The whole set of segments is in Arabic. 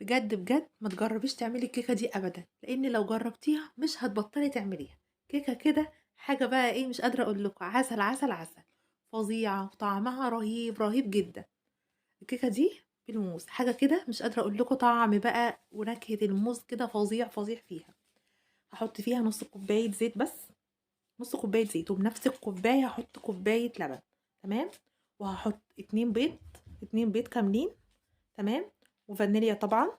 بجد بجد ما تجربيش تعملي الكيكة دي أبدًا، لإن لو جربتيها مش هتبطلي تعمليها، كيكة كده حاجة بقى إيه مش قادرة أقول لكم عسل، عسل، عسل، فظيعة وطعمها رهيب، رهيب جدًا. الكيكة دي بالموز حاجة كده مش قادرة أقول لكم طعم بقى ونكهة الموز كده فظيع، فظيع فيها. هاحط فيها نُص كوباية زيت بس، نُص كوباية زيت، وبنفس الكوباية هاحط كوباية لبن، تمام، وهاحط 2 بيض، 2 بيض كاملين، تمام، وفانيليا طبعًا.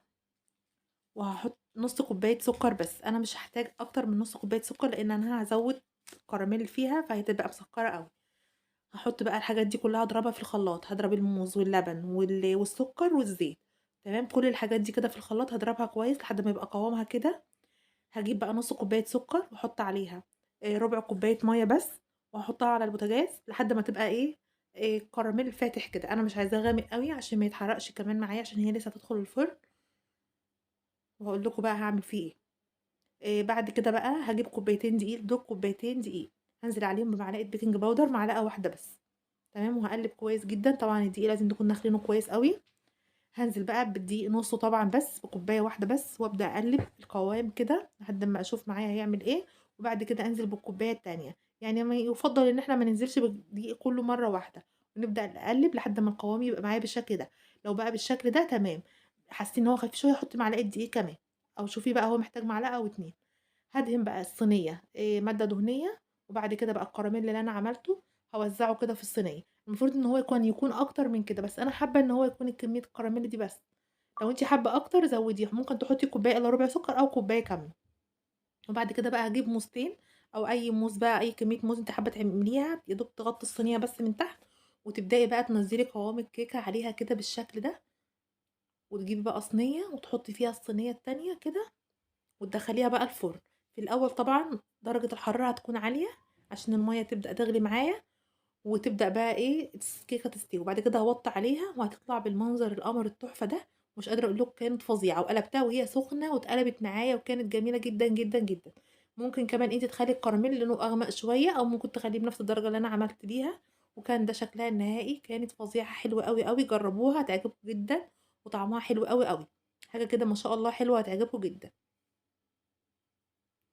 وهاحط نُص كوباية سكر بس، أنا مش هاحتاج أكتر من نُص كوباية سكر، لإن أنا هازوّد كراميل فيها فهتبقى مسكرة أوي. هاحط بقى الحاجات دي كلها أضربها في الخلاط، هاضرب الموز واللبن والسكر والزيت، تمام، كل الحاجات دي كده في الخلاط هاضربها كويس لحد ما يبقى قوامها كده. هاجيب بقى نُص كوباية سكر واحط عليها ربع كوباية مَيّة بس، وهاحطها على البوتاجاز لحد ما تبقى إيه، كراميل فاتح كده، أنا مش عايزاه غامق أوي عشان ما يتحرقش كمان معايا عشان هي لسه هتدخل الفرن، وهاقول لكم بقى هاعمل فيه إيه. بعد كده بقى هاجيب كوبايتين دقيق، دول كوبايتين دقيق، هانزل عليهم بمعلقة بيكنج باودر، معلقة واحدة بس، تمام، وهاقلب كويس جدًا، طبعًا الدقيق لازم نكون ناخلينه كويس أوي. هانزل بقى بالدقيق نُصّه طبعًا بس، بكوباية واحدة بس، وأبدأ أقلّب القوام كده لحد أمّا أشوف معايا هيعمل إيه، وبعد كده أنزل بالكوباية التانية، يعني ما يُفضّل إن إحنا ما ننزلش بالدقيق كلّه مرّة واحدة، ونبدأ نقلّب لحد ما القوام يبقى معايا بالشكل ده. لو بقى بالشكل ده تمام، حسيتِ إن هو خفيف شوية حُطّي معلقة دقيق كمان، أو شوفي بقى هو محتاج معلقة أو 2. هادهن بقى الصينية مادة دهنية، وبعد كده بقى الكراميل اللي أنا عملته هاوزّعه كده في الصينية، المفروض إن هو يكون أكتر من كده، بس أنا حابة إن هو يكون كمية الكراميل دي بس. لو أنتِ حابة أكتر زوّديها، ممكن تحطّي كوباية إلّا ربع سكر أو كوباية كاملة. وبعد كده بقى هاجيب موزتين أو أي موز بقى، أي كمية موز أنتِ حابة تعمليها، يا دوب تغطّي الصينية بس من تحت، وتبدئي بقى تنزّلي قوام الكيكة عليها كده بالشكل ده، وتجيبي بقى صينية وتحطّي فيها الصينية التانية كده، وتدخّليها بقى الفرن. في الأول طبعًا درجة الحرارة هتكون عالية عشان المَيّة تبدأ تغلي معايا، وتبدأ بقى إيه الكيكة تستوي، وبعد كده هاوطّي عليها وهتطلع بالمنظر القمر التحفة ده. مش قادرة أقول لكم كانت فظيعة، وقلبتها وهي سخنة واتقلبت معايا وكانت جميلة جدًا، جدًا، جدًا. ممكن كمان أنتِ تخلّي الكراميل لونه أغمق شوية، أو ممكن تخلّيه بنفس الدرجة اللي أنا عملت بيها، وكان ده شكلها النهائي. كانت فظيعة حلوة أوي، أوي، جرّبوها هتعجبكم جدًا، وطعمها حلو أوي، أوي. حاجة كده ما شاء الله حلوة هتعجبكم جدًا.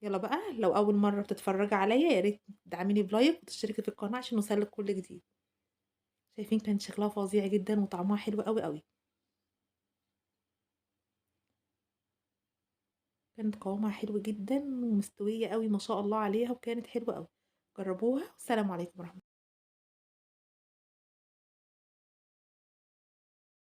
يالّا بقى لو أول مرّة بتتفرّجي عليَّ يا ريت تدعميني بلايك وتشتركي في القناة عشان يوصلِك كل جديد. شايفين كان شكلها فظيع جدًا وطعمها حلو أوي، أوي. كانت قوامها حلو جدًا ومستوية أوي ما شاء الله عليها وكانت حلوة أوي. جرّبوها والسلام عليكم ورحمة